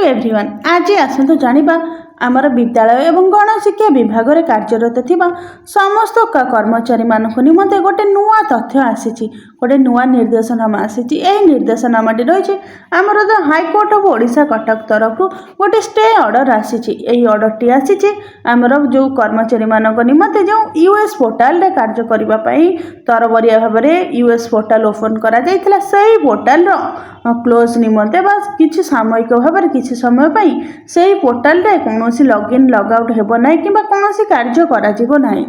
Everyone आज आसतु जानिबा आमर विद्यालय एवं गणशिक्षा विभाग में कार्यरत थिबा समस्त कर्मचारी मानक निमंते गोटे नुआ तथ्य आसी गोटे नुआ निर्देशनामा आसी निर्देशनामाटी रही आमर the high court of Odisha Cuttack तरफ गोटे स्टे ऑर्डर आसी ऑर्डर टी आसी आमर जो कर्मचारी मानक निमंते जो यूएस पोर्टाल रे कार्य करने तरबरिया भाव में यूएस पोर्टाल ओपन करा जाइथिला सही पोर्टाल क्लोज निमंते बस किछि सामयिक भाव में किछि समय पाई सही पोर्टाल रे कौनसी लॉगिन लॉग आउट हेबो नाही किबा कौनसी कार्य करा जिवो नाही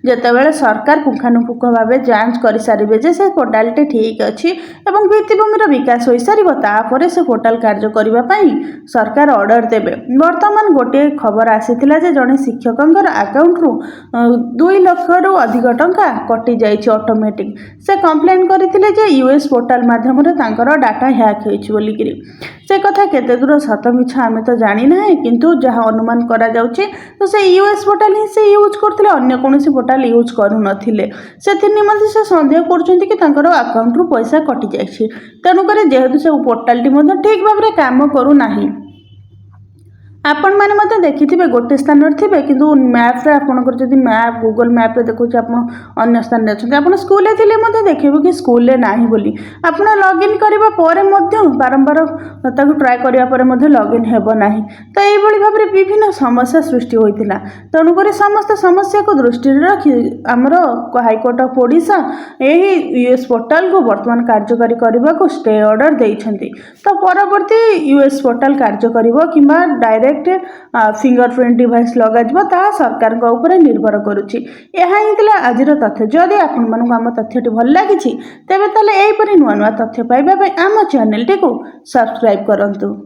जेतेबेले सरकार पुंखानुपुंख भाव जांच कर सारिबे जे से पोर्टाल टे ठीक अछि एवं भित्तिभूमिर विकास होई सारिबो तापरे से पोर्टाल कार्य करिबा पई सरकार ऑर्डर देबे। वर्तमान गोटे खबर आसीथिला जे जने शिक्षकंकर अकाउंट रु 2 लाख रु अधिक टंका कटि जाइछि ऑटोमेटिक से कंप्लेन करथिले जे यूएस पोर्टाल माध्यम रे तांकर डाटा हैक होइछि बोलिकिरी से कथा केते दूर सत मिछ आमे तो जानि नाही किंतु जहां अनुमान करा जाउछि तो से यूएस पोर्टाल ही से यूज करथिले अन्य कोनोसी पोर्टाल यूज करू नथिले से निमंते से संदेह करछन्ति कि तांकर अकाउंट रु पैसा कटि जाइछि तनु करे जेहेतु से पोर्टाल टी मध्ये ठीक भाव रे काम करू नाही आपण माने मते देखिथिबे गोटे स्थान रे थिबे किंतु मैप रे आपनकर जदी मैप गूगल मैप रे देखो जे आपण अन्य स्थान रे छथि आपण स्कूल रे थिले मते देखिबो कि स्कूल रे नाही बोली आपण लॉगिन करबा परे मध्ये बारंबार ताकू ट्राई करिया परे मध्ये लॉगिन हेबो नाही तो एई बळी भाबरे विभिन्न समस्या सृष्टि होइतिला तनु करे समस्त समस्या को दृष्टि रे रखि हमरो हाईकोर्ट ऑफ ओडिशा एही यूएस पोर्टाल को वर्तमान कार्यकारी करबा को स्टे ऑर्डर देइछन्ति तो परवर्ती यूएस पोर्टाल कार्य करबो किबा डायरेक्ट फिंगरप्रिंट डिवाइस लगा सरकार निर्भर करुच्ची आज तथ्य जदि आपण आम तथ्यटी भल लगी तेज यहीपरि नुआ नुआ तथ्य पाइबा आम चैनल टी सब्सक्राइब करंतु।